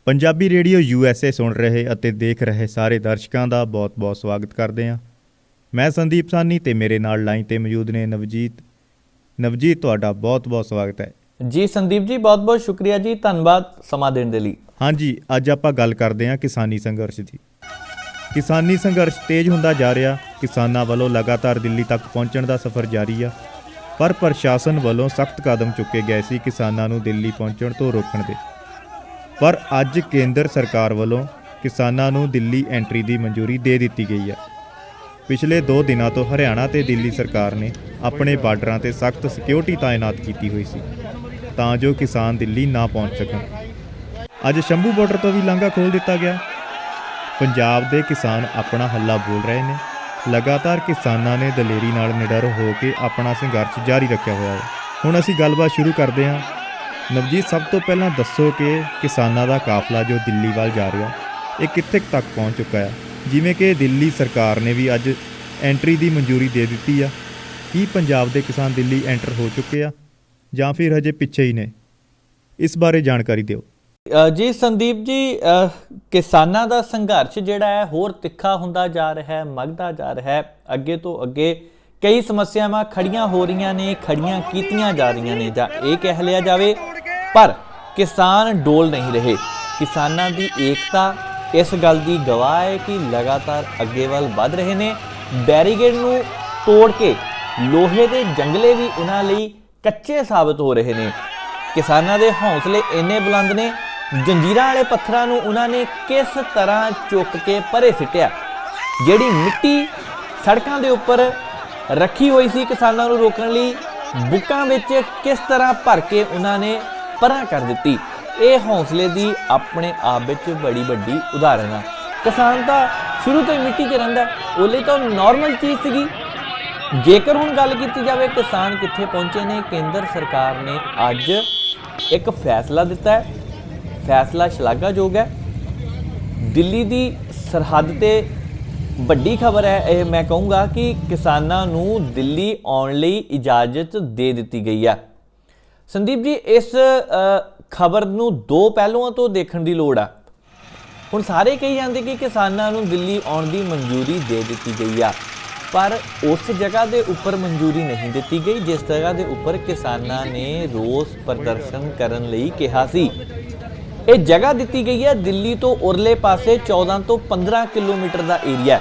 Punjabi radio USA ਸੁਣ ਰਹੇ ਅਤੇ ਦੇਖ ਰਹੇ ਸਾਰੇ ਦਰਸ਼ਕਾਂ ਦਾ ਬਹੁਤ-ਬਹੁਤ ਸਵਾਗਤ ਕਰਦੇ ਹਾਂ। ਮੈਂ ਸੰਦੀਪ ਸਾਨੀ ਤੇ ਮੇਰੇ ਨਾਲ ਲਾਈਨ ਤੇ ਮੌਜੂਦ ਨੇ ਨਵਜੀਤ ਤੁਹਾਡਾ ਬਹੁਤ-ਬਹੁਤ ਸਵਾਗਤ ਹੈ। ਜੀ ਸੰਦੀਪ ਜੀ, ਬਹੁਤ-ਬਹੁਤ ਸ਼ੁਕਰੀਆ ਜੀ, ਧੰਨਵਾਦ ਸਮਾਂ ਦੇਣ ਦੇ ਲਈ। ਹਾਂਜੀ, ਅੱਜ ਆਪਾਂ ਗੱਲ ਕਰਦੇ ਹਾਂ ਕਿਸਾਨੀ ਸੰਘਰਸ਼ ਦੀ। ਕਿਸਾਨੀ ਸੰਘਰਸ਼ ਤੇਜ਼ ਹੁੰਦਾ ਜਾ ਰਿਹਾ। ਕਿਸਾਨਾਂ ਵੱਲੋਂ ਲਗਾਤਾਰ ਦਿੱਲੀ ਤੱਕ ਪਹੁੰਚਣ ਦਾ ਸਫ਼ਰ ਜਾਰੀ ਆ, ਪਰ ਪ੍ਰਸ਼ਾਸਨ ਵੱਲੋਂ ਸਖਤ ਕਦਮ ਚੁੱਕੇ ਗਏ ਸੀ ਕਿਸਾਨਾਂ ਨੂੰ ਦਿੱਲੀ ਪਹੁੰਚਣ ਤੋਂ ਰੋਕਣ ਦੇ। ਪਰ ਅੱਜ ਕੇਂਦਰ ਸਰਕਾਰ ਵੱਲੋਂ ਕਿਸਾਨਾਂ ਨੂੰ ਦਿੱਲੀ ਐਂਟਰੀ ਦੀ ਮਨਜ਼ੂਰੀ ਦੇ ਦਿੱਤੀ ਗਈ ਹੈ। ਪਿਛਲੇ 2 ਦਿਨਾਂ ਤੋਂ ਹਰਿਆਣਾ ਤੇ ਦਿੱਲੀ ਸਰਕਾਰ ਨੇ ਆਪਣੇ ਬਾਰਡਰਾਂ ਤੇ ਸਖਤ ਸਿਕਿਉਰਿਟੀ ਤਾਇਨਾਤ ਕੀਤੀ ਹੋਈ ਸੀ ਤਾਂ ਜੋ ਕਿਸਾਨ ਦਿੱਲੀ ਨਾ ਪਹੁੰਚ ਸਕਣ। ਅੱਜ ਸ਼ੰਭੂ ਬਾਰਡਰ ਤੋਂ ਵੀ ਲਾਂਘਾ ਖੋਲ੍ਹ ਦਿੱਤਾ ਗਿਆ। ਪੰਜਾਬ ਦੇ ਕਿਸਾਨ ਆਪਣਾ ਹੱਲਾ ਬੋਲ ਰਹੇ ਨੇ। ਲਗਾਤਾਰ ਕਿਸਾਨਾਂ ਨੇ ਦਲੇਰੀ ਨਾਲ ਨਿਡਰ ਹੋ ਕੇ ਆਪਣਾ ਸੰਘਰਸ਼ ਜਾਰੀ ਰੱਖਿਆ ਹੋਇਆ ਹੈ। ਹੁਣ ਅਸੀਂ ਗੱਲਬਾਤ ਸ਼ੁਰੂ ਕਰਦੇ ਹਾਂ। ਨਵਜੀਤ, ਸਭ ਤੋਂ ਪਹਿਲਾਂ ਦੱਸੋ ਕਿ ਕਿਸਾਨਾਂ ਦਾ ਕਾਫਲਾ ਜੋ ਦਿੱਲੀ ਵੱਲ ਜਾ ਰਿਹਾ ਇਹ ਕਿੱਥੇ ਤੱਕ ਪਹੁੰਚ ਚੁੱਕਾ ਹੈ? ਜਿਵੇਂ ਕਿ ਦਿੱਲੀ ਸਰਕਾਰ ਨੇ ਵੀ ਅੱਜ ਐਂਟਰੀ ਦੀ ਮਨਜ਼ੂਰੀ ਦੇ ਦਿੱਤੀ ਆ। ਕੀ ਪੰਜਾਬ ਦੇ ਕਿਸਾਨ ਦਿੱਲੀ ਐਂਟਰ ਹੋ ਚੁੱਕੇ ਆ ਜਾਂ ਫਿਰ ਹਜੇ ਪਿੱਛੇ ਹੀ ਨੇ? ਇਸ ਬਾਰੇ ਜਾਣਕਾਰੀ ਦਿਓ। ਜੀ ਸੰਦੀਪ ਜੀ, ਕਿਸਾਨਾਂ ਦਾ ਸੰਘਰਸ਼ ਜਿਹੜਾ ਹੈ ਹੋਰ ਤਿੱਖਾ ਹੁੰਦਾ ਜਾ ਰਿਹਾ ਹੈ, ਮੱਘਦਾ ਜਾ ਰਿਹਾ ਹੈ। ਅੱਗੇ ਤੋਂ ਅੱਗੇ ਕਈ ਸਮੱਸਿਆਵਾਂ ਖੜੀਆਂ ਹੋ ਰਹੀਆਂ ਨੇ, ਖੜੀਆਂ ਕੀਤੀਆਂ ਜਾ ਰਹੀਆਂ ਨੇ ਜਾਂ ਇਹ ਕਹਿ ਲਿਆ ਜਾਵੇ, ਪਰ ਕਿਸਾਨ ਡੋਲ ਨਹੀਂ ਰਹੇ। ਕਿਸਾਨਾਂ ਦੀ ਏਕਤਾ ਇਸ ਗੱਲ ਦੀ ਗਵਾਹ ਹੈ ਕਿ ਲਗਾਤਾਰ ਅੱਗੇ ਵੱਲ ਵੱਧ ਰਹੇ ਨੇ। ਬੈਰੀਕੇਡ ਨੂੰ ਤੋੜ ਕੇ ਲੋਹੇ ਦੇ ਜੰਗਲੇ ਵੀ ਉਹਨਾਂ ਲਈ ਕੱਚੇ ਸਾਬਤ ਹੋ ਰਹੇ ਨੇ। ਕਿਸਾਨਾਂ ਦੇ ਹੌਸਲੇ ਇੰਨੇ ਬੁਲੰਦ ਨੇ, ਜੰਜੀਰਾਂ ਵਾਲੇ ਪੱਥਰਾਂ ਨੂੰ ਉਹਨਾਂ ਨੇ ਕਿਸ ਤਰ੍ਹਾਂ ਚੁੱਕ ਕੇ ਪਰੇ ਸਿੱਟਿਆ। ਜਿਹੜੀ ਮਿੱਟੀ ਸੜਕਾਂ ਦੇ ਉੱਪਰ ਰੱਖੀ ਹੋਈ ਸੀ ਕਿਸਾਨਾਂ ਨੂੰ ਰੋਕਣ ਲਈ, ਬੁੱਕਾਂ ਵਿੱਚ ਕਿਸ ਤਰ੍ਹਾਂ ਭਰ ਕੇ ਉਹਨਾਂ ਨੇ ਪਰਾਂ ਕਰ ਦਿੱਤੀ। ਇਹ ਹੌਸਲੇ ਦੀ ਆਪਣੇ ਆਪ ਵਿੱਚ ਬੜੀ ਵੱਡੀ ਉਦਾਹਰਨ ਆ। ਕਿਸਾਨ ਤਾਂ ਸ਼ੁਰੂ ਤੋਂ ਹੀ ਮਿੱਟੀ 'ਚ ਰਹਿੰਦਾ, ਉਹ ਲਈ ਤਾਂ ਨਾਰਮਲ ਚੀਜ਼ ਸੀਗੀ। ਜੇਕਰ ਹੁਣ ਗੱਲ ਕੀਤੀ ਜਾਵੇ ਕਿਸਾਨ ਕਿੱਥੇ ਪਹੁੰਚੇ ਨੇ, ਕੇਂਦਰ ਸਰਕਾਰ ਨੇ ਅੱਜ ਇੱਕ ਫੈਸਲਾ ਦਿੱਤਾ ਹੈ। ਫੈਸਲਾ ਸ਼ਲਾਘਾਯੋਗ ਹੈ। ਦਿੱਲੀ ਦੀ ਸਰਹੱਦ ਤੇ ਵੱਡੀ ਖਬਰ ਹੈ ਇਹ, ਮੈਂ ਕਹੂੰਗਾ ਕਿ ਕਿਸਾਨਾਂ ਨੂੰ ਦਿੱਲੀ ਆਉਣ ਲਈ ਇਜਾਜ਼ਤ ਦੇ ਦਿੱਤੀ ਗਈ ਹੈ। ਸੰਦੀਪ ਜੀ, ਇਸ ਖਬਰ ਨੂੰ 2 ਪਹਿਲੂਆਂ ਤੋਂ ਦੇਖਣ ਦੀ ਲੋੜ ਆ। ਹੁਣ ਸਾਰੇ ਕਹੀ ਜਾਂਦੇ ਕਿ ਕਿਸਾਨਾਂ ਨੂੰ ਦਿੱਲੀ ਆਉਣ ਦੀ ਮਨਜ਼ੂਰੀ ਦੇ ਦਿੱਤੀ ਗਈ ਆ, ਪਰ ਉਸ ਜਗ੍ਹਾ ਦੇ ਉੱਪਰ ਮਨਜ਼ੂਰੀ ਨਹੀਂ ਦਿੱਤੀ ਗਈ ਜਿਸ ਜਗ੍ਹਾ ਦੇ ਉੱਪਰ ਕਿਸਾਨਾਂ ਨੇ ਰੋਸ ਪ੍ਰਦਰਸ਼ਨ ਕਰਨ ਲਈ ਕਿਹਾ ਸੀ। ਇਹ ਜਗ੍ਹਾ ਦਿੱਤੀ ਗਈ ਹੈ ਦਿੱਲੀ ਤੋਂ ਉਰਲੇ ਪਾਸੇ 14 ਤੋਂ 15 ਕਿਲੋਮੀਟਰ ਦਾ ਏਰੀਆ।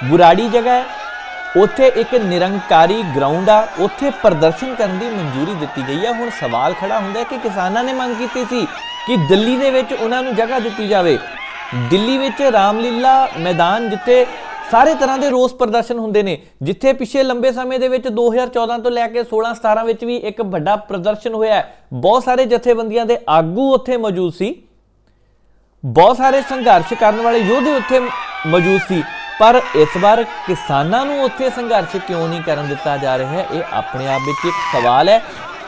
ਬੁਰਾੜੀ ਜਗ੍ਹਾ ਹੈ, ਉੱਥੇ ਇੱਕ ਨਿਰੰਕਾਰੀ ਗਰਾਊਂਡ ਆ, ਉੱਥੇ ਪ੍ਰਦਰਸ਼ਨ ਕਰਨ ਦੀ ਮਨਜ਼ੂਰੀ ਦਿੱਤੀ ਗਈ ਹੈ। ਹੁਣ ਸਵਾਲ ਖੜਾ ਹੁੰਦਾ ਹੈ ਕਿ ਕਿਸਾਨਾਂ ਨੇ ਮੰਗ ਕੀਤੀ ਸੀ ਕਿ ਦਿੱਲੀ ਦੇ ਵਿੱਚ ਉਹਨਾਂ ਨੂੰ ਜਗ੍ਹਾ ਦਿੱਤੀ ਜਾਵੇ। ਦਿੱਲੀ ਵਿੱਚ ਰਾਮਲੀਲਾ ਮੈਦਾਨ, ਜਿੱਥੇ ਸਾਰੇ ਤਰ੍ਹਾਂ ਦੇ ਰੋਸ ਪ੍ਰਦਰਸ਼ਨ ਹੁੰਦੇ ਨੇ, ਜਿੱਥੇ ਪਿਛੇ ਲੰਬੇ ਸਮੇਂ ਦੇ ਵਿੱਚ 2014 ਤੋਂ ਲੈ ਕੇ 16-17 ਵਿੱਚ ਵੀ ਇੱਕ ਵੱਡਾ ਪ੍ਰਦਰਸ਼ਨ ਹੋਇਆ। ਬਹੁਤ ਸਾਰੇ ਜਥੇਬੰਦੀਆਂ ਦੇ ਆਗੂ ਉੱਥੇ ਮੌਜੂਦ ਸੀ, ਬਹੁਤ ਸਾਰੇ ਸੰਘਰਸ਼ ਕਰਨ ਵਾਲੇ ਯੋਧੇ ਉੱਥੇ ਮੌਜੂਦ ਸੀ, ਪਰ ਇਸ ਵਾਰ ਕਿਸਾਨਾਂ ਨੂੰ ਉੱਥੇ ਸੰਘਰਸ਼ ਕਿਉਂ ਨਹੀਂ ਕਰਨ ਦਿੱਤਾ ਜਾ ਰਿਹਾ ਹੈ, ਇਹ ਆਪਣੇ ਆਪ ਵਿੱਚ ਇੱਕ ਸਵਾਲ ਹੈ।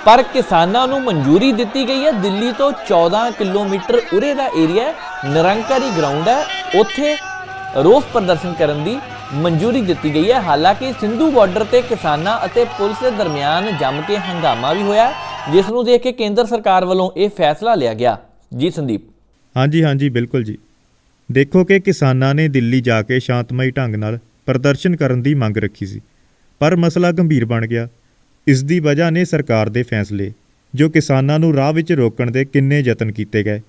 ਪਰ ਕਿਸਾਨਾਂ ਨੂੰ ਮਨਜ਼ੂਰੀ ਦਿੱਤੀ ਗਈ ਹੈ। ਦਿੱਲੀ ਤੋਂ 14 ਕਿਲੋਮੀਟਰ ਉਰੇ ਦਾ ਏਰੀਆ ਨਿਰੰਕਾਰੀ ਗਰਾਊਂਡ ਹੈ, ਉੱਥੇ ਰੋਸ ਪ੍ਰਦਰਸ਼ਨ ਕਰਨ ਦੀ ਮਨਜ਼ੂਰੀ ਦਿੱਤੀ ਗਈ ਹੈ। ਹਾਲਾਂਕਿ ਸਿੰਧੂ ਬਾਰਡਰ ਤੇ ਕਿਸਾਨਾਂ ਅਤੇ ਪੁਲਿਸ ਦੇ ਦਰਮਿਆਨ ਜੰਮ ਕੇ ਹੰਗਾਮਾ ਵੀ ਹੋਇਆ, ਜਿਸ ਨੂੰ ਦੇਖ ਕੇ ਕੇਂਦਰ ਸਰਕਾਰ ਵੱਲੋਂ ਇਹ ਫੈਸਲਾ ਲਿਆ ਗਿਆ। ਜੀ ਸੰਦੀਪ। ਹਾਂਜੀ ਬਿਲਕੁਲ ਜੀ। ਦੇਖੋ ਕਿ ਕਿਸਾਨਾਂ ਨੇ ਦਿੱਲੀ ਜਾ ਕੇ ਸ਼ਾਂਤਮਈ ਢੰਗ ਨਾਲ ਪ੍ਰਦਰਸ਼ਨ ਕਰਨ ਦੀ ਮੰਗ ਰੱਖੀ ਸੀ, ਪਰ ਮਸਲਾ ਗੰਭੀਰ ਬਣ ਗਿਆ। ਇਸ ਦੀ ਵਜ੍ਹਾ ਨੇ ਸਰਕਾਰ ਦੇ ਫੈਸਲੇ, ਜੋ ਕਿਸਾਨਾਂ ਨੂੰ ਰਾਹ ਵਿੱਚ ਰੋਕਣ ਦੇ ਕਿੰਨੇ ਯਤਨ ਕੀਤੇ ਗਏ।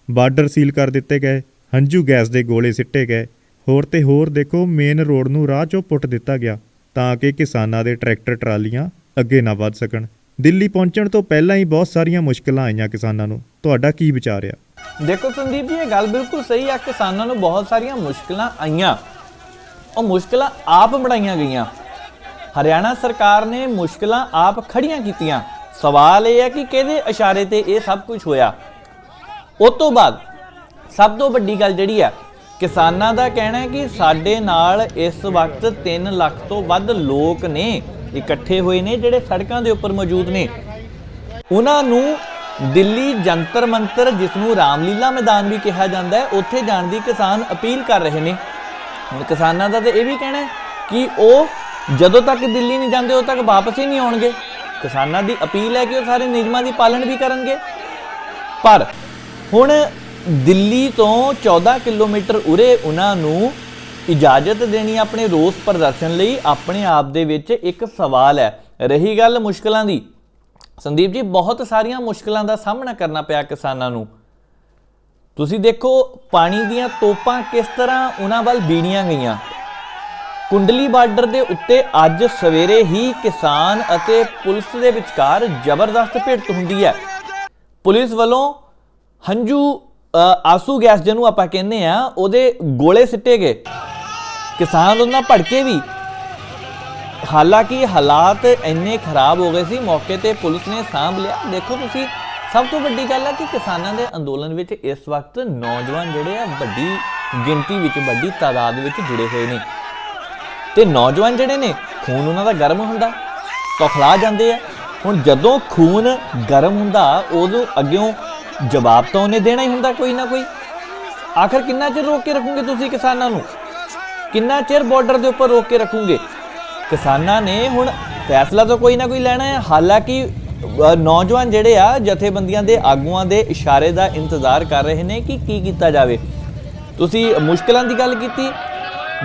ਬਾਰਡਰ ਸੀਲ ਕਰ ਦਿੱਤੇ ਗਏ, ਹੰਝੂ ਗੈਸ ਦੇ ਗੋਲੇ ਸਿੱਟੇ ਗਏ, ਹੋਰ ਤੇ ਹੋਰ ਦੇਖੋ ਮੇਨ ਰੋਡ ਨੂੰ ਰਾਹ 'ਚੋਂ ਪੁੱਟ ਦਿੱਤਾ ਗਿਆ ਤਾਂ ਕਿ ਕਿਸਾਨਾਂ ਦੇ ਟਰੈਕਟਰ ਟਰਾਲੀਆਂ ਅੱਗੇ ਨਾ ਵੱਧ ਸਕਣ। ਦਿੱਲੀ ਪਹੁੰਚਣ ਤੋਂ ਪਹਿਲਾਂ ਹੀ ਬਹੁਤ ਸਾਰੀਆਂ ਮੁਸ਼ਕਲਾਂ ਆਈਆਂ ਕਿਸਾਨਾਂ ਨੂੰ। ਤੁਹਾਡਾ ਕੀ ਵਿਚਾਰ ਆ? ਦੇਖੋ ਸੰਦੀਪ ਜੀ, ਇਹ ਗੱਲ ਬਿਲਕੁਲ ਸਹੀ ਆ। ਕਿਸਾਨਾਂ ਨੂੰ ਬਹੁਤ ਸਾਰੀਆਂ ਮੁਸ਼ਕਲਾਂ ਆਈਆਂ, ਉਹ ਮੁਸ਼ਕਲਾਂ ਆਪ ਬਣਾਈਆਂ ਗਈਆਂ। ਹਰਿਆਣਾ ਸਰਕਾਰ ਨੇ ਮੁਸ਼ਕਲਾਂ ਆਪ ਖੜੀਆਂ ਕੀਤੀਆਂ। ਸਵਾਲ ਇਹ ਹੈ ਕਿ ਕਿਹਦੇ ਇਸ਼ਾਰੇ ਤੇ ਇਹ ਸਭ ਕੁਝ ਹੋਇਆ। ਉਸ ਤੋਂ ਬਾਅਦ ਸਭ ਤੋਂ ਵੱਡੀ ਗੱਲ ਜਿਹੜੀ ਆ, ਕਿਸਾਨਾਂ ਦਾ ਕਹਿਣਾ ਹੈ ਕਿ ਸਾਡੇ ਨਾਲ ਇਸ ਵਕਤ 3 ਲੱਖ ਤੋਂ ਵੱਧ ਲੋਕ ਨੇ ਇਕੱਠੇ ਹੋਏ ਨੇ, ਜਿਹੜੇ ਸੜਕਾਂ ਦੇ ਉੱਪਰ ਮੌਜੂਦ ਨੇ। ਉਹਨਾਂ ਨੂੰ ਦਿੱਲੀ ਜੰਤਰ ਮੰਤਰ, ਜਿਸ ਨੂੰ ਰਾਮਲੀਲਾ ਮੈਦਾਨ ਵੀ ਕਿਹਾ ਜਾਂਦਾ ਹੈ, ਉੱਥੇ ਜਾਣ ਦੀ ਕਿਸਾਨ ਅਪੀਲ ਕਰ ਰਹੇ ਨੇ। ਹੁਣ ਕਿਸਾਨਾਂ ਦਾ ਤਾਂ ਇਹ ਵੀ ਕਹਿਣਾ ਹੈ ਕਿ ਉਹ ਜਦੋਂ ਤੱਕ ਦਿੱਲੀ ਨਹੀਂ ਜਾਂਦੇ ਉਦੋਂ ਤੱਕ ਵਾਪਸ ਹੀ ਨਹੀਂ ਆਉਣਗੇ। ਕਿਸਾਨਾਂ ਦੀ ਅਪੀਲ ਹੈ ਕਿ ਉਹ ਸਾਰੇ ਨਿਯਮਾਂ ਦੀ ਪਾਲਣਾ ਵੀ ਕਰਨਗੇ। ਪਰ ਹੁਣ ਦਿੱਲੀ ਤੋਂ 14 ਕਿਲੋਮੀਟਰ ਉਰੇ ਉਹਨਾਂ ਨੂੰ ਇਜਾਜ਼ਤ ਦੇਣੀ ਆਪਣੇ ਰੋਸ ਪ੍ਰਦਰਸ਼ਨ ਲਈ ਆਪਣੇ ਆਪ ਦੇ ਵਿੱਚ ਇੱਕ ਸਵਾਲ ਹੈ। ਰਹੀ ਗੱਲ ਮੁਸ਼ਕਲਾਂ ਦੀ, ਸੰਦੀਪ ਜੀ ਬਹੁਤ ਸਾਰੀਆਂ ਮੁਸ਼ਕਲਾਂ ਦਾ ਸਾਹਮਣਾ ਕਰਨਾ ਪਿਆ ਕਿਸਾਨਾਂ ਨੂੰ। ਤੁਸੀਂ ਦੇਖੋ ਪਾਣੀ ਦੀਆਂ ਤੋਪਾਂ ਕਿਸ ਤਰ੍ਹਾਂ ਉਹਨਾਂ ਵੱਲ ਬੀੜੀਆਂ ਗਈਆਂ। ਕੁੰਡਲੀ ਬਾਰਡਰ ਦੇ ਉੱਤੇ ਅੱਜ ਸਵੇਰੇ ਹੀ ਕਿਸਾਨ ਅਤੇ ਪੁਲਿਸ ਦੇ ਵਿਚਕਾਰ ਜ਼ਬਰਦਸਤ ਭਿੜਤ ਹੁੰਦੀ ਹੈ। ਪੁਲਿਸ ਵੱਲੋਂ ਹੰਝੂ ਆਸੂ ਗੈਸ ਜਿਹਨੂੰ ਆਪਾਂ ਕਹਿੰਦੇ ਆ ਉਹਦੇ ਗੋਲੇ ਸਿੱਟੇ ਗਏ। ਕਿਸਾਨ ਉਹਨਾਂ ਭੜਕੇ ਵੀ, ਹਾਲਾਂਕਿ ਹਾਲਾਤ ਇੰਨੇ ਖਰਾਬ ਹੋ ਗਏ ਸੀ, ਮੌਕੇ ਤੇ ਪੁਲਿਸ ਨੇ ਸਾਂਭ ਲਿਆ। ਦੇਖੋ ਤੁਸੀਂ, ਸਭ ਤੋਂ ਵੱਡੀ ਗੱਲ ਹੈ ਕਿ ਕਿਸਾਨਾਂ ਦੇ ਅੰਦੋਲਨ ਵਿੱਚ ਇਸ ਵਕਤ ਨੌਜਵਾਨ ਜਿਹੜੇ ਆ ਵੱਡੀ ਗਿਣਤੀ ਵਿੱਚ, ਵੱਡੀ ਤਾਦਾਦ ਵਿੱਚ ਜੁੜੇ ਹੋਏ ਨੇ ਤੇ ਨੌਜਵਾਨ ਜਿਹੜੇ ਨੇ ਖੂਨ ਉਹਨਾਂ ਦਾ ਗਰਮ ਹੁੰਦਾ, ਤੌਖਲਾ ਜਾਂਦੇ ਆ। ਹੁਣ ਜਦੋਂ ਖੂਨ ਗਰਮ ਹੁੰਦਾ ਉਦੋਂ ਅੱਗਿਓਂ ਜਵਾਬ ਤਾਂ ਉਹਨੇ ਦੇਣਾ ਹੀ ਹੁੰਦਾ ਕੋਈ ਨਾ ਕੋਈ। ਆਖਰ ਕਿੰਨਾ ਚਿਰ ਰੋਕ ਕੇ ਰੱਖੋਗੇ ਤੁਸੀਂ ਕਿਸਾਨਾਂ ਨੂੰ? ਕਿੰਨਾ ਚਿਰ ਬਾਰਡਰ ਦੇ ਉੱਪਰ ਰੋਕ ਕੇ ਰੱਖੋਗੇ? ਕਿਸਾਨਾਂ ਨੇ ਹੁਣ ਫੈਸਲਾ ਤਾਂ ਕੋਈ ਨਾ ਕੋਈ ਲੈਣਾ ਹੈ। ਹਾਲਾਂਕਿ ਨੌਜਵਾਨ ਜਿਹੜੇ ਆ ਜਥੇਬੰਦੀਆਂ ਦੇ ਆਗੂਆਂ ਦੇ ਇਸ਼ਾਰੇ ਦਾ ਇੰਤਜ਼ਾਰ ਕਰ ਰਹੇ ਨੇ ਕਿ ਕੀ ਕੀਤਾ ਜਾਵੇ। ਤੁਸੀਂ ਮੁਸ਼ਕਲਾਂ ਦੀ ਗੱਲ ਕੀਤੀ,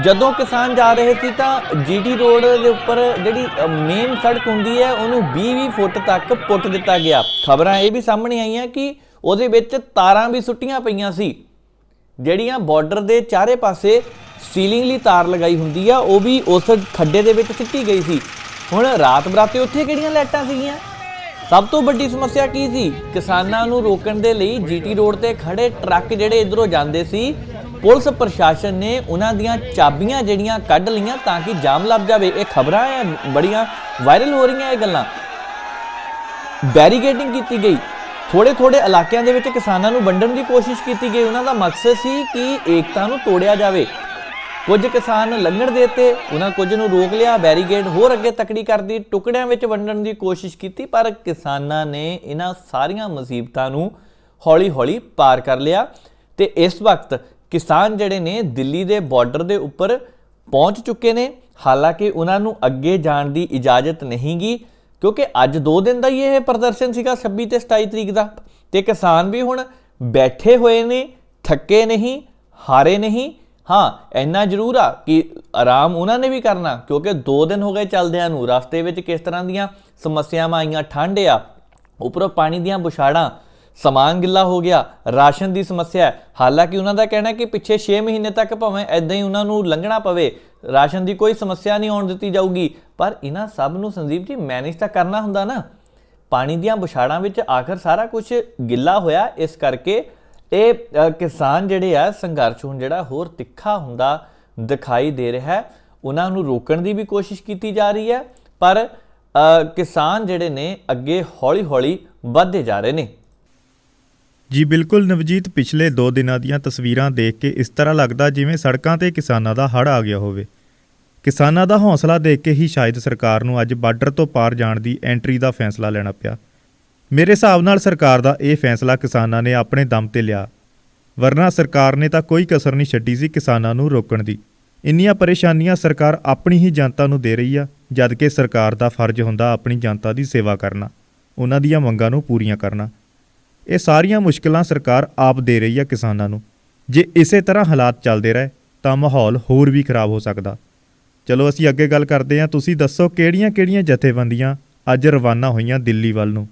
ਜਦੋਂ ਕਿਸਾਨ ਜਾ ਰਹੇ ਸੀ ਤਾਂ ਜੀਟੀ ਰੋਡ ਦੇ ਉੱਪਰ ਜਿਹੜੀ ਮੇਨ ਸੜਕ ਹੁੰਦੀ ਹੈ ਉਹਨੂੰ 20-20 ਫੁੱਟ ਤੱਕ ਪੁੱਟ ਦਿੱਤਾ ਗਿਆ। ਖਬਰਾਂ ਇਹ ਵੀ ਸਾਹਮਣੇ ਆਈਆਂ ਕਿ ਉਹਦੇ ਵਿੱਚ ਤਾਰਾਂ ਵੀ ਸੁੱਟੀਆਂ ਪਈਆਂ ਸੀ, ਜਿਹੜੀਆਂ ਬਾਰਡਰ ਦੇ ਚਾਰੇ ਪਾਸੇ ਸੀਲਿੰਗ ਲਈ ਤਾਰ ਲਗਾਈ ਹੁੰਦੀ ਆ, ਉਹ ਵੀ ਉਸ ਖੱਡੇ ਦੇ ਵਿੱਚ ਸਿੱਟੀ ਗਈ ਸੀ। ਹੁਣ ਰਾਤ ਬਰਾਤੇ ਉੱਥੇ ਕਿਹੜੀਆਂ ਲਾਈਟਾਂ ਸੀਗੀਆਂ? ਸਭ ਤੋਂ ਵੱਡੀ ਸਮੱਸਿਆ ਕੀ ਸੀ? ਕਿਸਾਨਾਂ ਨੂੰ ਰੋਕਣ ਦੇ ਲਈ ਜੀਟੀ ਰੋਡ ਤੇ ਖੜੇ ਟਰੱਕ ਜਿਹੜੇ ਇਧਰੋਂ ਜਾਂਦੇ ਸੀ, ਪੁਲਿਸ ਪ੍ਰਸ਼ਾਸਨ ਨੇ ਉਹਨਾਂ ਦੀਆਂ ਚਾਬੀਆਂ ਜਿਹੜੀਆਂ ਕੱਢ ਲਈਆਂ ਤਾਂ ਕਿ ਜਾਮ ਲੱਗ ਜਾਵੇ। ਇਹ ਖਬਰਾਂ ਬੜੀਆਂ ਵਾਇਰਲ ਹੋ ਰਹੀਆਂ ਇਹ ਗੱਲਾਂ। ਬੈਰੀਕੇਡਿੰਗ ਕੀਤੀ ਗਈ, ਥੋੜੇ ਇਲਾਕਿਆਂ ਦੇ ਵਿੱਚ ਕਿਸਾਨਾਂ ਨੂੰ ਵੰਡਣ ਦੀ ਕੋਸ਼ਿਸ਼ ਕੀਤੀ ਗਈ। ਉਹਨਾਂ ਦਾ ਮਕਸਦ ਸੀ ਕਿ ਏਕਤਾ ਨੂੰ ਤੋੜਿਆ ਜਾਵੇ। ਕੁਝ ਕਿਸਾਨ ਲੰਘਣ ਦੇ ਦਿੱਤੇ, ਉਹਨਾਂ ਕੁਝ ਨੂੰ ਰੋਕ ਲਿਆ, ਬੈਰੀਕੇਡ ਹੋਰ ਅੱਗੇ ਤਕੜੀ ਕਰਦੀ, ਟੁਕੜਿਆਂ ਵਿੱਚ ਵੰਡਣ ਦੀ ਕੋਸ਼ਿਸ਼ ਕੀਤੀ। ਪਰ ਕਿਸਾਨਾਂ ਨੇ ਇਹਨਾਂ ਸਾਰੀਆਂ ਮੁਸੀਬਤਾਂ ਨੂੰ ਹੌਲੀ-ਹੌਲੀ ਪਾਰ ਕਰ ਲਿਆ ਤੇ ਇਸ ਵਕਤ ਕਿਸਾਨ ਜਿਹੜੇ ਨੇ ਦਿੱਲੀ ਦੇ ਬਾਰਡਰ ਦੇ ਉੱਪਰ ਪਹੁੰਚ ਚੁੱਕੇ ਨੇ। ਹਾਲਾਂਕਿ ਉਹਨਾਂ ਨੂੰ ਅੱਗੇ ਜਾਣ ਦੀ ਇਜਾਜ਼ਤ ਨਹੀਂ ਗੀ, ਕਿਉਂਕਿ ਅੱਜ 2 ਦਿਨ ਦਾ ਹੀ ਇਹ ਪ੍ਰਦਰਸ਼ਨ ਸੀਗਾ, 26 ਤੇ 27 ਤਰੀਕ ਦਾ, ਤੇ ਕਿਸਾਨ ਵੀ ਹੁਣ ਬੈਠੇ ਹੋਏ ਨੇ, ਥੱਕੇ ਨਹੀਂ, ਹਾਰੇ ਨਹੀਂ। ਹਾਂ, ਇੰਨਾ ਜ਼ਰੂਰ ਆ ਕਿ ਆਰਾਮ ਉਹਨਾਂ ਨੇ ਵੀ ਕਰਨਾ, ਕਿਉਂਕਿ 2 ਦਿਨ ਹੋ ਗਏ ਚੱਲਦਿਆਂ ਨੂੰ। ਰਸਤੇ ਵਿੱਚ ਕਿਸ ਤਰ੍ਹਾਂ ਦੀਆਂ ਸਮੱਸਿਆਵਾਂ ਆਈਆਂ, ਠੰਡ ਆ, ਉੱਪਰੋਂ ਪਾਣੀ ਦੀਆਂ ਬੁਛਾੜਾਂ, ਸਮਾਨ ਗਿੱਲਾ ਹੋ ਗਿਆ, ਰਾਸ਼ਨ ਦੀ ਸਮੱਸਿਆ। ਹਾਲਾਂਕਿ ਉਹਨਾਂ ਦਾ ਕਹਿਣਾ ਕਿ ਪਿੱਛੇ 6 ਮਹੀਨੇ ਤੱਕ ਭਾਵੇਂ ਐਦਾਂ ਹੀ ਉਹਨਾਂ ਨੂੰ ਲੰਘਣਾ ਪਵੇ, ਰਾਸ਼ਨ ਦੀ ਕੋਈ ਸਮੱਸਿਆ ਨਹੀਂ ਆਉਣ ਦਿੱਤੀ ਜਾਊਗੀ। ਪਰ ਇਹਨਾਂ ਸਭ ਨੂੰ ਸੰਦੀਪ ਜੀ ਮੈਨੇਜ ਤਾਂ ਕਰਨਾ ਹੁੰਦਾ ਨਾ। ਪਾਣੀ ਦੀਆਂ ਬੁਛਾੜਾਂ ਵਿੱਚ ਆਖਰ ਸਾਰਾ ਕੁਝ ਗਿੱਲਾ ਹੋਇਆ, ਇਸ ਕਰਕੇ ਇਹ ਕਿਸਾਨ ਜਿਹੜੇ ਆ ਸੰਘਰਸ਼ ਹੁਣ ਜਿਹੜਾ ਹੋਰ ਤਿੱਖਾ ਹੁੰਦਾ ਦਿਖਾਈ ਦੇ ਰਿਹਾ ਹੈ। ਉਹਨਾਂ ਨੂੰ ਰੋਕਣ ਦੀ ਵੀ ਕੋਸ਼ਿਸ਼ ਕੀਤੀ ਜਾ ਰਹੀ ਹੈ, ਪਰ ਕਿਸਾਨ ਜਿਹੜੇ ਨੇ ਅੱਗੇ ਹੌਲੀ-ਹੌਲੀ ਵੱਧਦੇ ਜਾ ਰਹੇ ਨੇ। ਜੀ ਬਿਲਕੁਲ ਨਵਜੀਤ, ਪਿਛਲੇ 2 ਦਿਨਾਂ ਦੀਆਂ ਤਸਵੀਰਾਂ ਦੇਖ ਕੇ ਇਸ ਤਰ੍ਹਾਂ ਲੱਗਦਾ ਜਿਵੇਂ ਸੜਕਾਂ ਤੇ ਕਿਸਾਨਾਂ ਦਾ ਹੜ੍ਹ ਆ ਗਿਆ ਹੋਵੇ। ਕਿਸਾਨਾਂ ਦਾ ਹੌਸਲਾ ਦੇਖ ਕੇ ਹੀ ਸ਼ਾਇਦ ਸਰਕਾਰ ਨੂੰ ਅੱਜ ਬਾਰਡਰ ਤੋਂ ਪਾਰ ਜਾਣ ਦੀ ਐਂਟਰੀ ਦਾ ਫੈਸਲਾ ਲੈਣਾ ਪਿਆ। ਮੇਰੇ ਹਿਸਾਬ ਨਾਲ ਸਰਕਾਰ ਦਾ ਇਹ ਫੈਸਲਾ ਕਿਸਾਨਾਂ ਨੇ ਆਪਣੇ ਦਮ ਤੇ ਲਿਆ, ਵਰਨਾ ਸਰਕਾਰ ਨੇ ਤਾਂ ਕੋਈ ਕਸਰ ਨਹੀਂ ਛੱਡੀ ਸੀ ਕਿਸਾਨਾਂ ਨੂੰ ਰੋਕਣ ਦੀ। ਇੰਨੀਆਂ ਪਰੇਸ਼ਾਨੀਆਂ ਸਰਕਾਰ ਆਪਣੀ ਹੀ ਜਨਤਾ ਨੂੰ ਦੇ ਰਹੀ ਆ, ਜਦ ਕਿ ਸਰਕਾਰ ਦਾ ਫਰਜ਼ ਹੁੰਦਾ ਆਪਣੀ ਜਨਤਾ ਦੀ ਸੇਵਾ ਕਰਨਾ, ਉਹਨਾਂ ਦੀਆਂ ਮੰਗਾਂ ਨੂੰ ਪੂਰੀਆਂ ਕਰਨਾ। ਇਹ ਸਾਰੀਆਂ ਮੁਸ਼ਕਲਾਂ ਸਰਕਾਰ ਆਪ ਦੇ ਰਹੀ ਆ ਕਿਸਾਨਾਂ ਨੂੰ। ਜੇ ਇਸੇ ਤਰ੍ਹਾਂ ਹਾਲਾਤ ਚੱਲਦੇ ਰਹੇ ਤਾਂ ਮਾਹੌਲ ਹੋਰ ਵੀ ਖਰਾਬ ਹੋ ਸਕਦਾ। ਚਲੋ ਅਸੀਂ ਅੱਗੇ ਗੱਲ ਕਰਦੇ ਹਾਂ। ਤੁਸੀਂ ਦੱਸੋ ਕਿਹੜੀਆਂ-ਕਿਹੜੀਆਂ ਜਥੇਬੰਦੀਆਂ ਅੱਜ ਰਵਾਨਾ ਹੋਈਆਂ ਦਿੱਲੀ ਵੱਲ ਨੂੰ?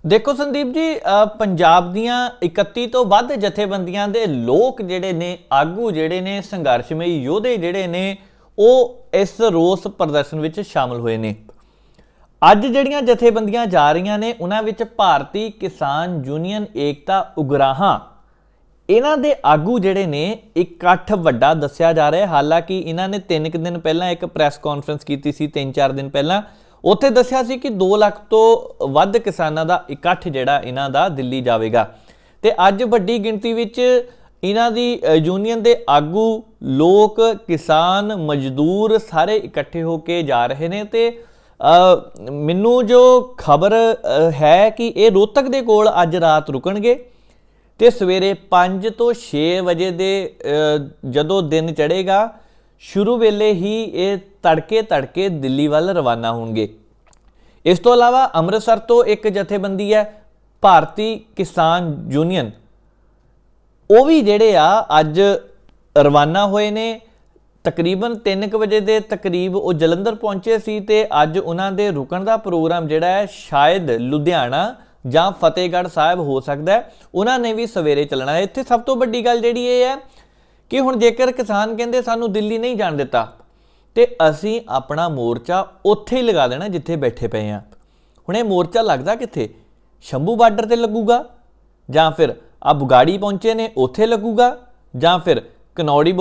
ਦੇਖੋ ਸੰਦੀਪ ਜੀ, ਪੰਜਾਬ ਦੀਆਂ 31 ਤੋਂ ਵੱਧ ਜਥੇਬੰਦੀਆਂ ਦੇ ਲੋਕ ਜਿਹੜੇ ਨੇ, ਆਗੂ ਜਿਹੜੇ ਨੇ, ਸੰਘਰਸ਼ਮਈ ਯੋਧੇ ਜਿਹੜੇ ਨੇ, ਉਹ ਇਸ ਰੋਸ ਪ੍ਰਦਰਸ਼ਨ ਵਿੱਚ ਸ਼ਾਮਲ ਹੋਏ ਨੇ। ਅੱਜ ਜਿਹੜੀਆਂ ਜਥੇਬੰਦੀਆਂ ਜਾ ਰਹੀਆਂ ਨੇ ਉਹਨਾਂ ਵਿੱਚ ਭਾਰਤੀ ਕਿਸਾਨ ਯੂਨੀਅਨ ਏਕਤਾ ਉਗਰਾਹਾਂ, ਇਹਨਾਂ ਦੇ ਆਗੂ ਜਿਹੜੇ ਨੇ ਇਕੱਠ ਵੱਡਾ ਦੱਸਿਆ ਜਾ ਰਿਹਾ। ਹਾਲਾਂਕਿ ਇਹਨਾਂ ਨੇ 3 ਦਿਨ ਪਹਿਲਾਂ ਇੱਕ ਪ੍ਰੈਸ ਕਾਨਫਰੰਸ ਕੀਤੀ ਸੀ, 3-4 ਦਿਨ ਪਹਿਲਾਂ, ਉੱਥੇ ਦੱਸਿਆ ਸੀ ਕਿ 2 ਲੱਖ ਤੋਂ ਵੱਧ ਕਿਸਾਨਾਂ ਦਾ ਇਕੱਠ ਜਿਹੜਾ ਇਹਨਾਂ ਦਾ ਦਿੱਲੀ ਜਾਵੇਗਾ। ਤੇ ਅੱਜ ਵੱਡੀ ਗਿਣਤੀ ਵਿੱਚ ਇਹਨਾਂ ਦੀ ਯੂਨੀਅਨ ਦੇ ਆਗੂ, ਲੋਕ, ਕਿਸਾਨ, ਮਜ਼ਦੂਰ ਸਾਰੇ ਇਕੱਠੇ ਹੋ ਕੇ ਜਾ ਰਹੇ ਨੇ। ਤੇ ਮੈਨੂੰ ਜੋ ਖਬਰ ਹੈ ਕਿ ਇਹ ਰੋਹਤਕ ਦੇ ਕੋਲ ਅੱਜ ਰਾਤ ਰੁਕਣਗੇ ਤੇ ਸਵੇਰੇ 5 ਤੋਂ 6 ਵਜੇ ਦੇ ਜਦੋਂ ਦਿਨ ਚੜ੍ਹੇਗਾ, ਸ਼ੁਰੂ ਵੇਲੇ ਹੀ ਇਹ ਤੜਕੇ ਦਿੱਲੀ ਵੱਲ ਰਵਾਨਾ ਹੋਣਗੇ। ਇਸ ਤੋਂ ਇਲਾਵਾ ਅੰਮ੍ਰਿਤਸਰ ਤੋਂ ਇੱਕ ਜਥੇਬੰਦੀ ਹੈ ਭਾਰਤੀ ਕਿਸਾਨ ਯੂਨੀਅਨ, ਉਹ ਵੀ ਜਿਹੜੇ ਆ ਅੱਜ ਰਵਾਨਾ ਹੋਏ ਨੇ। ਤਕਰੀਬਨ 3 ਵਜੇ ਦੇ ਤਕਰੀਬ ਉਹ ਜਲੰਧਰ ਪਹੁੰਚੇ ਸੀ ਤੇ ਅੱਜ ਉਹਨਾਂ ਦੇ ਰੁਕਣ ਦਾ ਪ੍ਰੋਗਰਾਮ ਜਿਹੜਾ ਹੈ ਸ਼ਾਇਦ ਲੁਧਿਆਣਾ ਜਾਂ ਫਤਿਹਗੜ੍ਹ ਸਾਹਿਬ ਹੋ ਸਕਦਾ ਹੈ। ਉਹਨਾਂ ਨੇ ਵੀ ਸਵੇਰੇ ਚੱਲਣਾ ਹੈ। ਇੱਥੇ ਸਭ ਤੋਂ ਵੱਡੀ ਗੱਲ ਜਿਹੜੀ ਇਹ ਹੈ ਕਿ ਹੁਣ ਜੇਕਰ ਕਿਸਾਨ ਕਹਿੰਦੇ ਸਾਨੂੰ ਦਿੱਲੀ ਨਹੀਂ ਜਾਣ ਦਿੱਤਾ ਤੇ ਅਸੀਂ ਆਪਣਾ ਮੋਰਚਾ ਉੱਥੇ ਹੀ ਲਗਾ ਦੇਣਾ ਜਿੱਥੇ ਬੈਠੇ ਪਏ ਆ। ਹੁਣ ਇਹ ਮੋਰਚਾ ਲੱਗਦਾ ਕਿੱਥੇ? ਸ਼ੰਭੂ ਬਾਰਡਰ ਤੇ ਲੱਗੂਗਾ ਜਾਂ ਫਿਰ ਆ ਬੁਗਾੜੀ ਪਹੁੰਚੇ ਨੇ ਉੱਥੇ ਲੱਗੂਗਾ ਜਾਂ ਫਿਰ ਕਨੌਰੀ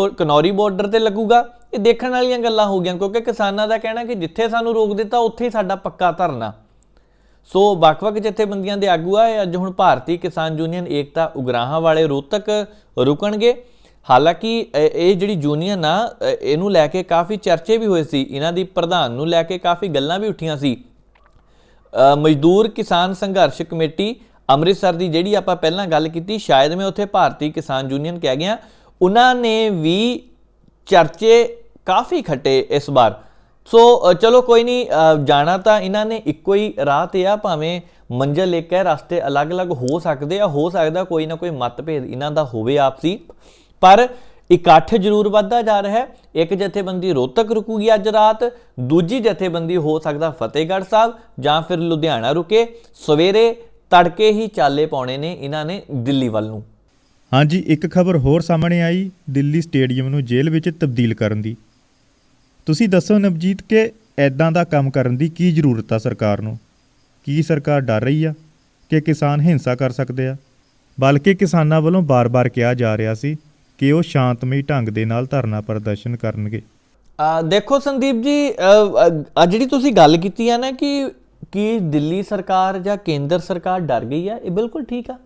ਬਾਰਡਰ ਤੇ ਲੱਗੂਗਾ। ਇਹ ਦੇਖਣ ਵਾਲੀਆਂ ਗੱਲਾਂ ਹੋ ਗਈਆਂ ਕਿਉਂਕਿ ਕਿਸਾਨਾਂ ਦਾ ਕਹਿਣਾ ਕਿ ਜਿੱਥੇ ਸਾਨੂੰ ਰੋਕ ਦਿੱਤਾ ਉੱਥੇ ਹੀ ਸਾਡਾ ਪੱਕਾ ਧਰਨਾ। ਸੋ ਵੱਖ-ਵੱਖ ਜਥੇਬੰਦੀਆਂ ਦੇ ਆਗੂ ਆ ਅੱਜ ਹੁਣ ਭਾਰਤੀ ਕਿਸਾਨ ਯੂਨੀਅਨ ਏਕਤਾ ਉਗਰਾਹਾਂ ਵਾਲੇ ਰੋਹਤਕ ਰੁਕਣਗੇ। ਹਾਲਾਂਕਿ ਇਹ ਜਿਹੜੀ ਯੂਨੀਅਨ ਆ ਇਹਨੂੰ ਲੈ ਕੇ ਕਾਫੀ ਚਰਚੇ ਵੀ ਹੋਏ ਸੀ, ਇਹਨਾਂ ਦੀ ਪ੍ਰਧਾਨ ਨੂੰ ਲੈ ਕੇ ਕਾਫੀ ਗੱਲਾਂ ਵੀ ਉੱਠੀਆਂ ਸੀ। ਮਜ਼ਦੂਰ ਕਿਸਾਨ ਸੰਘਰਸ਼ ਕਮੇਟੀ ਅੰਮ੍ਰਿਤਸਰ ਦੀ ਜਿਹੜੀ ਆਪਾਂ ਪਹਿਲਾਂ ਗੱਲ ਕੀਤੀ, ਸ਼ਾਇਦ ਮੈਂ ਉੱਥੇ ਭਾਰਤੀ ਕਿਸਾਨ ਯੂਨੀਅਨ ਕਹਿ ਗਿਆ, ਉਹਨਾਂ ਨੇ ਵੀ ਚਰਚੇ ਕਾਫੀ ਖੱਟੇ ਇਸ ਵਾਰ। ਸੋ ਚਲੋ ਕੋਈ ਨਹੀਂ, ਜਾਣਾ ਤਾਂ ਇਹਨਾਂ ਨੇ ਇੱਕੋ ਹੀ ਰਾਹ ਤੇ ਆ, ਭਾਵੇਂ ਮੰਜ਼ਿਲ ਇੱਕ ਹੈ, ਰਸਤੇ ਅਲੱਗ-ਅਲੱਗ ਹੋ ਸਕਦੇ ਆ, ਹੋ ਸਕਦਾ ਕੋਈ ਨਾ ਕੋਈ ਮਤਭੇਦ ਇਹਨਾਂ ਦਾ ਹੋਵੇ ਆਪਸੀ, ਪਰ ਇਕੱਠ ਜ਼ਰੂਰ ਵੱਧਦਾ ਜਾ ਰਿਹਾ ਹੈ। ਇੱਕ ਜਥੇਬੰਦੀ ਰੋਹਤਕ ਰੁਕੂਗੀ ਅੱਜ ਰਾਤ, ਦੂਜੀ ਜਥੇਬੰਦੀ ਹੋ ਸਕਦਾ ਫਤਿਹਗੜ੍ਹ ਸਾਹਿਬ ਜਾਂ ਫਿਰ ਲੁਧਿਆਣਾ ਰੁਕੇ। ਸਵੇਰੇ ਤੜਕੇ ਹੀ ਚਾਲੇ ਪਾਉਣੇ ਨੇ ਇਹਨਾਂ ਨੇ ਦਿੱਲੀ ਵੱਲ ਨੂੰ। ਹਾਂਜੀ, ਇੱਕ ਖਬਰ ਹੋਰ ਸਾਹਮਣੇ ਆਈ ਦਿੱਲੀ ਸਟੇਡੀਅਮ ਨੂੰ ਜੇਲ੍ਹ ਵਿੱਚ ਤਬਦੀਲ ਕਰਨ ਦੀ। ਤੁਸੀਂ ਦੱਸੋ ਨਵਜੀਤ ਕਿ ਐਦਾਂ ਦਾ ਕੰਮ ਕਰਨ ਦੀ ਕੀ ਜ਼ਰੂਰਤ ਆ ਸਰਕਾਰ ਨੂੰ? ਕੀ ਸਰਕਾਰ ਡਰ ਰਹੀ ਆ ਕਿ ਕਿਸਾਨ ਹਿੰਸਾ ਕਰ ਸਕਦੇ ਆ? ਬਲਕਿ ਕਿਸਾਨਾਂ ਵੱਲੋਂ ਬਾਰ-ਬਾਰ ਕਿਹਾ ਜਾ ਰਿਹਾ ਸੀ ਕਿ ਉਹ ਸ਼ਾਂਤਮਈ ਢੰਗ ਦੇ ਨਾਲ ਧਰਨਾ ਪ੍ਰਦਰਸ਼ਨ ਕਰਨਗੇ। ਦੇਖੋ ਸੰਦੀਪ ਜੀ, ਜਿਹੜੀ ਤੁਸੀਂ ਗੱਲ ਕੀਤੀ ਆ ਨਾ ਕਿ ਦਿੱਲੀ ਸਰਕਾਰ ਜਾਂ ਕੇਂਦਰ ਸਰਕਾਰ ਡਰ ਗਈ ਆ, ਇਹ ਬਿਲਕੁਲ ਠੀਕ ਆ।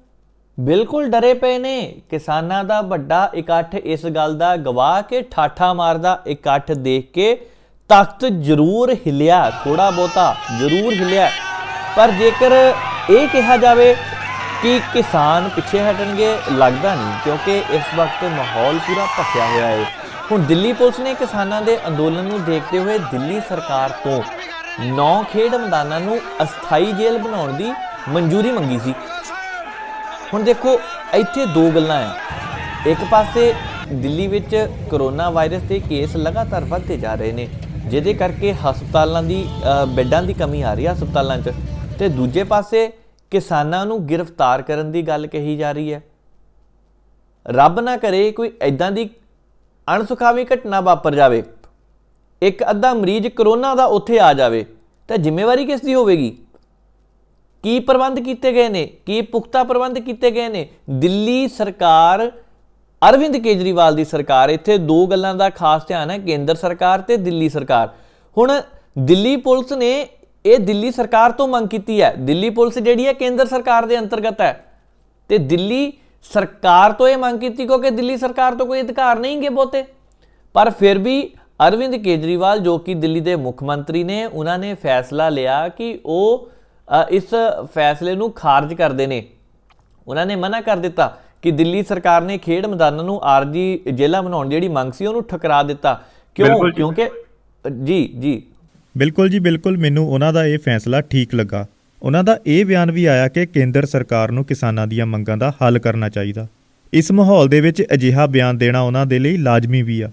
ਬਿਲਕੁਲ ਡਰੇ ਪਏ ਨੇ। ਕਿਸਾਨਾਂ ਦਾ ਵੱਡਾ ਇਕੱਠ ਇਸ ਗੱਲ ਦਾ ਗਵਾਹ ਕਿ ਠਾਠਾ ਮਾਰਦਾ ਇਕੱਠ ਦੇਖ ਕੇ ਤਖਤ ਜ਼ਰੂਰ ਹਿੱਲਿਆ, ਥੋੜਾ ਬਹੁਤਾ ਜ਼ਰੂਰ ਹਿੱਲਿਆ। ਪਰ ਜੇਕਰ ਇਹ ਕਿਹਾ ਜਾਵੇ ਕਿ ਕਿਸਾਨ ਪਿੱਛੇ ਹਟਣਗੇ, ਲੱਗਦਾ ਨਹੀਂ, ਕਿਉਂਕਿ ਇਸ ਵਕਤ ਮਾਹੌਲ ਪੂਰਾ ਭਖਿਆ ਹੋਇਆ ਹੈ। ਹੁਣ ਦਿੱਲੀ ਪੁਲਿਸ ਨੇ ਕਿਸਾਨਾਂ ਦੇ ਅੰਦੋਲਨ ਨੂੰ ਦੇਖਦੇ ਹੋਏ ਦਿੱਲੀ ਸਰਕਾਰ ਤੋਂ 9 ਖੇਡ ਮੈਦਾਨਾਂ ਨੂੰ ਅਸਥਾਈ ਜੇਲ੍ਹ ਬਣਾਉਣ ਦੀ ਮਨਜ਼ੂਰੀ ਮੰਗੀ ਸੀ। ਹੁਣ ਦੇਖੋ ਇੱਥੇ ਦੋ ਗੱਲਾਂ ਆ। ਇੱਕ ਪਾਸੇ ਦਿੱਲੀ ਵਿੱਚ ਕਰੋਨਾ ਵਾਇਰਸ ਦੇ ਕੇਸ ਲਗਾਤਾਰ ਵੱਧਦੇ ਜਾ ਰਹੇ ਨੇ, ਜਿਹਦੇ ਕਰਕੇ ਹਸਪਤਾਲਾਂ ਦੀ ਬੈੱਡਾਂ ਦੀ ਕਮੀ ਆ ਰਹੀ ਹੈ ਹਸਪਤਾਲਾਂ 'ਚ, ਤੇ ਦੂਜੇ ਪਾਸੇ ਕਿਸਾਨਾਂ ਨੂੰ ਗ੍ਰਿਫਤਾਰ ਕਰਨ ਦੀ ਗੱਲ ਕਹੀ ਜਾ ਰਹੀ ਹੈ। ਰੱਬ ਨਾ ਕਰੇ ਕੋਈ ਐਦਾਂ ਦੀ ਅਣਸੁਖਾਵੀ ਘਟਨਾ ਵਾਪਰ ਜਾਵੇ, ਇੱਕ ਅੱਧਾ ਮਰੀਜ਼ ਕਰੋਨਾ ਦਾ ਉੱਥੇ ਆ ਜਾਵੇ, ਤਾਂ ਜ਼ਿੰਮੇਵਾਰੀ ਕਿਸ ਦੀ ਹੋਵੇਗੀ? ਕੀ ਪ੍ਰਬੰਧ ਕੀਤੇ ਗਏ ਨੇ? ਕੀ ਪੁਖਤਾ ਪ੍ਰਬੰਧ ਕੀਤੇ ਗਏ ਨੇ? ਦਿੱਲੀ ਸਰਕਾਰ, ਅਰਵਿੰਦ ਕੇਜਰੀਵਾਲ ਦੀ ਸਰਕਾਰ, ਇੱਥੇ ਦੋ ਗੱਲਾਂ ਦਾ ਖਾਸ ਧਿਆਨ ਹੈ, ਕੇਂਦਰ ਸਰਕਾਰ ਤੇ ਦਿੱਲੀ ਸਰਕਾਰ। ਹੁਣ ਦਿੱਲੀ ਪੁਲਿਸ ਨੇ ਇਹ ਦਿੱਲੀ ਸਰਕਾਰ ਤੋਂ ਮੰਗ ਕੀਤੀ ਹੈ। ਦਿੱਲੀ ਪੁਲਿਸ ਜਿਹੜੀ ਹੈ ਕੇਂਦਰ ਸਰਕਾਰ ਦੇ ਅੰਤਰਗਤ ਹੈ, ਤੇ ਦਿੱਲੀ ਸਰਕਾਰ ਤੋਂ ਇਹ ਮੰਗ ਕੀਤੀ ਕਿਉਂਕਿ ਦਿੱਲੀ ਸਰਕਾਰ ਤੋਂ ਕੋਈ ਅਧਿਕਾਰ ਨਹੀਂ ਗੇ ਬਹੁਤੇ। ਪਰ ਫਿਰ ਵੀ ਅਰਵਿੰਦ ਕੇਜਰੀਵਾਲ ਜੋ ਕਿ ਦਿੱਲੀ ਦੇ ਮੁੱਖ ਮੰਤਰੀ ਨੇ, ਉਹਨਾਂ ਨੇ ਫੈਸਲਾ ਲਿਆ ਕਿ ਉਹ ਇਸ ਫੈਸਲੇ ਨੂੰ ਖਾਰਜ ਕਰਦੇ ਨੇ। ਉਹਨਾਂ ਨੇ ਮਨਾ ਕਰ ਦਿੱਤਾ ਕਿ ਦਿੱਲੀ ਸਰਕਾਰ ਨੇ ਖੇਡ ਮੈਦਾਨਾਂ ਨੂੰ ਆਰਜੀ ਜੇਲ੍ਹਾਂ ਬਣਾਉਣ ਦੀ ਜਿਹੜੀ ਮੰਗ ਸੀ ਉਹਨੂੰ ਠੁਕਰਾ ਦਿੱਤਾ। ਕਿਉਂ? ਕਿਉਂਕਿ ਜੀ ਬਿਲਕੁਲ ਜੀ ਬਿਲਕੁਲ, ਮੈਨੂੰ ਉਹਨਾਂ ਦਾ ਇਹ ਫੈਸਲਾ ਠੀਕ ਲੱਗਾ। ਉਹਨਾਂ ਦਾ ਇਹ ਬਿਆਨ ਵੀ ਆਇਆ ਕਿ ਕੇਂਦਰ ਸਰਕਾਰ ਨੂੰ ਕਿਸਾਨਾਂ ਦੀਆਂ ਮੰਗਾਂ ਦਾ ਹੱਲ ਕਰਨਾ ਚਾਹੀਦਾ। ਇਸ ਮਾਹੌਲ ਦੇ ਵਿੱਚ ਅਜਿਹਾ ਬਿਆਨ ਦੇਣਾ ਉਹਨਾਂ ਦੇ ਲਈ ਲਾਜ਼ਮੀ ਵੀ ਆ,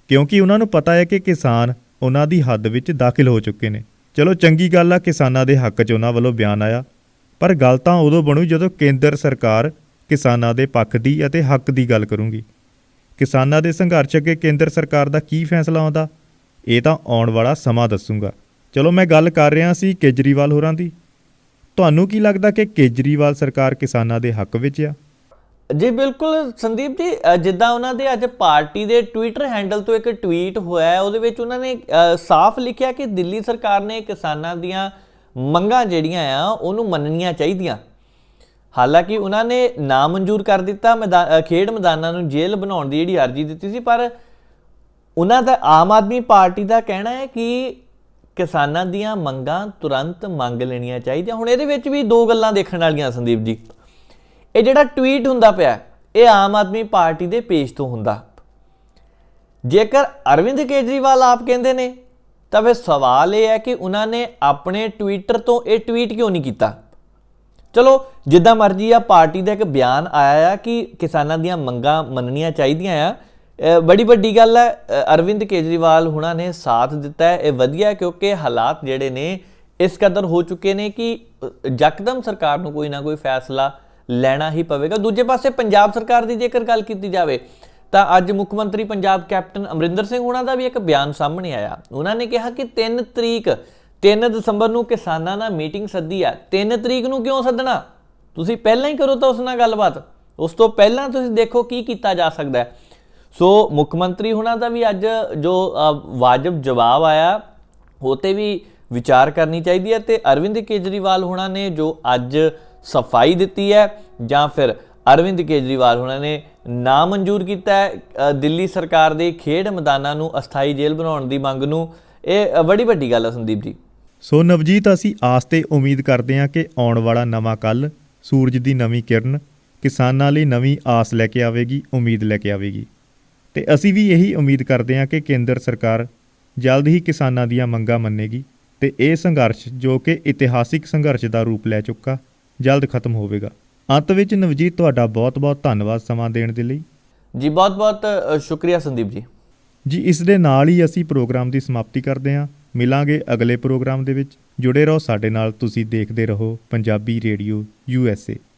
ਕਿਉਂਕਿ ਉਹਨਾਂ ਨੂੰ ਪਤਾ ਹੈ ਕਿ ਕਿਸਾਨ ਉਹਨਾਂ ਦੀ ਹੱਦ ਵਿੱਚ ਦਾਖਲ ਹੋ ਚੁੱਕੇ ਨੇ। ਚਲੋ ਚੰਗੀ ਗੱਲ ਆ, ਕਿਸਾਨਾਂ ਦੇ ਹੱਕ 'ਚ ਉਹਨਾਂ ਵੱਲੋਂ ਬਿਆਨ ਆਇਆ, ਪਰ ਗੱਲ ਤਾਂ ਉਦੋਂ ਬਣੂ ਜਦੋਂ ਕੇਂਦਰ ਸਰਕਾਰ ਕਿਸਾਨਾਂ ਦੇ ਪੱਖ ਦੀ ਅਤੇ ਹੱਕ ਦੀ ਗੱਲ ਕਰੂੰਗੀ। ਕਿਸਾਨਾਂ ਦੇ ਸੰਘਰਸ਼ ਅੱਗੇ ਕੇਂਦਰ ਸਰਕਾਰ ਦਾ ਕੀ ਫੈਸਲਾ ਆਉਂਦਾ, ਇਹ ਤਾਂ ਆਉਣ ਵਾਲਾ ਸਮਾਂ ਦੱਸੂਗਾ। ਚਲੋ ਮੈਂ ਗੱਲ ਕਰ ਰਿਹਾ ਸੀ ਕੇਜਰੀਵਾਲ ਹੋਰਾਂ ਦੀ। ਤੁਹਾਨੂੰ ਕੀ ਲੱਗਦਾ ਕਿ ਕੇਜਰੀਵਾਲ ਸਰਕਾਰ ਕਿਸਾਨਾਂ ਦੇ ਹੱਕ ਵਿੱਚ ਆ? ਜੀ ਬਿਲਕੁਲ ਸੰਦੀਪ ਜੀ, ਜਿੱਦਾਂ ਉਹਨਾਂ ਦੇ ਅੱਜ ਪਾਰਟੀ ਦੇ ਟਵਿੱਟਰ ਹੈਂਡਲ ਤੋਂ ਇੱਕ ਟਵੀਟ ਹੋਇਆ, ਉਹਦੇ ਵਿੱਚ ਉਹਨਾਂ ਨੇ ਸਾਫ਼ ਲਿਖਿਆ ਕਿ ਦਿੱਲੀ ਸਰਕਾਰ ਨੇ ਕਿਸਾਨਾਂ ਦੀਆਂ ਮੰਗਾਂ ਜਿਹੜੀਆਂ ਆ ਉਹਨੂੰ ਮੰਨਣੀਆਂ ਚਾਹੀਦੀਆਂ। ਹਾਲਾਂਕਿ ਉਹਨਾਂ ਨੇ ਨਾ ਮਨਜ਼ੂਰ ਕਰ ਦਿੱਤਾ ਖੇਡ ਮੈਦਾਨਾਂ ਨੂੰ ਜੇਲ੍ਹ ਬਣਾਉਣ ਦੀ ਜਿਹੜੀ ਅਰਜ਼ੀ ਦਿੱਤੀ ਸੀ, ਪਰ ਉਹਨਾਂ ਦਾ ਆਮ ਆਦਮੀ ਪਾਰਟੀ ਦਾ ਕਹਿਣਾ ਹੈ ਕਿ ਕਿਸਾਨਾਂ ਦੀਆਂ ਮੰਗਾਂ ਤੁਰੰਤ ਮੰਗ ਲੈਣੀਆਂ ਚਾਹੀਦੀਆਂ। ਹੁਣ ਇਹਦੇ ਵਿੱਚ ਵੀ ਦੋ ਗੱਲਾਂ ਦੇਖਣ ਵਾਲੀਆਂ ਸੰਦੀਪ ਜੀ। ਇਹ ਜਿਹੜਾ ਟਵੀਟ ਹੁੰਦਾ ਪਿਆ, ਇਹ ਆਮ ਆਦਮੀ ਪਾਰਟੀ ਦੇ ਪੇਜ ਤੋਂ ਹੁੰਦਾ। ਜੇਕਰ ਅਰਵਿੰਦ ਕੇਜਰੀਵਾਲ ਆਪ ਕਹਿੰਦੇ ਨੇ ਤਾਂ ਫਿਰ ਸਵਾਲ ਇਹ ਹੈ ਕਿ ਉਹਨਾਂ ਨੇ ਆਪਣੇ ਟਵਿੱਟਰ ਤੋਂ ਇਹ ਟਵੀਟ ਕਿਉਂ ਨਹੀਂ ਕੀਤਾ? ਚਲੋ ਜਿੱਦਾਂ ਮਰਜ਼ੀ ਆ, ਪਾਰਟੀ ਦਾ ਇੱਕ ਬਿਆਨ ਆਇਆ ਆ ਕਿ ਕਿਸਾਨਾਂ ਦੀਆਂ ਮੰਗਾਂ ਮੰਨਣੀਆਂ ਚਾਹੀਦੀਆਂ ਆ। ਬੜੀ ਵੱਡੀ ਗੱਲ ਹੈ, ਅਰਵਿੰਦ ਕੇਜਰੀਵਾਲ ਹੁਣਾਂ ਨੇ ਸਾਥ ਦਿੱਤਾ ਹੈ, ਇਹ ਵਧੀਆ, ਕਿਉਂਕਿ ਹਾਲਾਤ ਜਿਹੜੇ ਨੇ ਇਸ ਕਦਰ ਹੋ ਚੁੱਕੇ ਨੇ ਕਿ ਯਕਦਮ ਸਰਕਾਰ ਨੂੰ ਕੋਈ ਨਾ ਕੋਈ ਫੈਸਲਾ ਲੈਣਾ ਹੀ ਪਵੇਗਾ। ਦੂਜੇ ਪਾਸੇ ਪੰਜਾਬ ਸਰਕਾਰ ਦੀ ਜੇਕਰ ਗੱਲ ਕੀਤੀ ਜਾਵੇ ਤਾਂ ਅੱਜ ਮੁੱਖ ਮੰਤਰੀ ਪੰਜਾਬ ਕੈਪਟਨ ਅਮਰਿੰਦਰ ਸਿੰਘ ਉਹਨਾਂ ਦਾ ਵੀ ਇੱਕ ਬਿਆਨ ਸਾਹਮਣੇ ਆਇਆ। ਉਹਨਾਂ ਨੇ ਕਿਹਾ ਕਿ 3 ਦਸੰਬਰ ਨੂੰ ਕਿਸਾਨਾਂ ਨਾਲ ਮੀਟਿੰਗ ਸੱਦੀ ਆ। 3 ਤਰੀਕ ਨੂੰ ਕਿਉਂ ਸੱਦਣਾ, ਤੁਸੀਂ ਪਹਿਲਾਂ ਹੀ ਕਰੋ ਤਾਂ ਉਸ ਨਾਲ ਗੱਲਬਾਤ, ਉਸ ਤੋਂ ਪਹਿਲਾਂ ਤੁਸੀਂ ਦੇਖੋ ਕੀ ਕੀਤਾ ਜਾ ਸਕਦਾ ਹੈ। ਸੋ ਮੁੱਖ ਮੰਤਰੀ ਹੁਣਾਂ ਦਾ ਵੀ ਅੱਜ ਜੋ ਵਾਜਬ ਜਵਾਬ ਆਇਆ ਉਹ 'ਤੇ ਵੀ ਵਿਚਾਰ ਕਰਨੀ ਚਾਹੀਦੀ ਹੈ। ਤੇ ਅਰਵਿੰਦ ਕੇਜਰੀਵਾਲ ਹੁਣਾਂ ਨੇ ਜੋ ਅੱਜ ਸਫਾਈ ਦਿੱਤੀ ਹੈ, ਜਾਂ ਫਿਰ ਅਰਵਿੰਦ ਕੇਜਰੀਵਾਲ ਹੁਣਾਂ ਨੇ ਨਾ ਮਨਜ਼ੂਰ ਕੀਤਾ ਹੈ ਦਿੱਲੀ ਸਰਕਾਰ ਦੇ ਖੇਡ ਮੈਦਾਨਾਂ ਨੂੰ ਅਸਥਾਈ ਜੇਲ੍ਹ ਬਣਾਉਣ ਦੀ ਮੰਗ ਨੂੰ, ਇਹ ਬੜੀ ਵੱਡੀ ਗੱਲ ਹੈ ਸੰਦੀਪ ਜੀ। ਸੋ ਨਵਜੀਤ, ਅਸੀਂ ਆਸ ਤੇ ਉਮੀਦ ਕਰਦੇ ਹਾਂ ਕਿ ਆਉਣ ਵਾਲਾ ਨਵਾਂ ਕੱਲ੍ਹ ਸੂਰਜ ਦੀ ਨਵੀਂ ਕਿਰਨ ਕਿਸਾਨਾਂ ਲਈ ਨਵੀਂ ਆਸ ਲੈ ਕੇ ਆਵੇਗੀ, ਉਮੀਦ ਲੈ ਕੇ ਆਵੇਗੀ। ਤੇ ਅਸੀਂ ਵੀ ਇਹੀ ਉਮੀਦ ਕਰਦੇ ਹਾਂ ਕਿ ਕੇਂਦਰ ਸਰਕਾਰ ਜਲਦ ਹੀ ਕਿਸਾਨਾਂ ਦੀਆਂ ਮੰਗਾਂ ਮੰਨੇਗੀ ਤੇ ਇਹ ਸੰਘਰਸ਼, ਜੋ ਕਿ ਇਤਿਹਾਸਿਕ ਸੰਘਰਸ਼ ਦਾ ਰੂਪ ਲੈ ਚੁੱਕਾ, ਜਲਦ ਖਤਮ ਹੋਵੇਗਾ। ਅੰਤ ਵਿੱਚ ਨਵਜੀਤ, ਤੁਹਾਡਾ ਬਹੁਤ-ਬਹੁਤ ਧੰਨਵਾਦ ਸਮਾਂ ਦੇਣ ਦੇ ਲਈ। ਜੀ ਬਹੁਤ-ਬਹੁਤ ਸ਼ੁਕਰੀਆ ਸੰਦੀਪ ਜੀ। ਜੀ, ਇਸ ਦੇ ਨਾਲ ਹੀ ਅਸੀਂ ਪ੍ਰੋਗਰਾਮ ਦੀ ਸਮਾਪਤੀ ਕਰਦੇ ਹਾਂ। ਮਿਲਾਂਗੇ ਅਗਲੇ ਪ੍ਰੋਗਰਾਮ ਦੇ ਵਿੱਚ। ਜੁੜੇ ਰਹੋ ਸਾਡੇ ਨਾਲ, ਤੁਸੀਂ ਦੇਖਦੇ ਰਹੋ ਪੰਜਾਬੀ ਰੇਡੀਓ USA।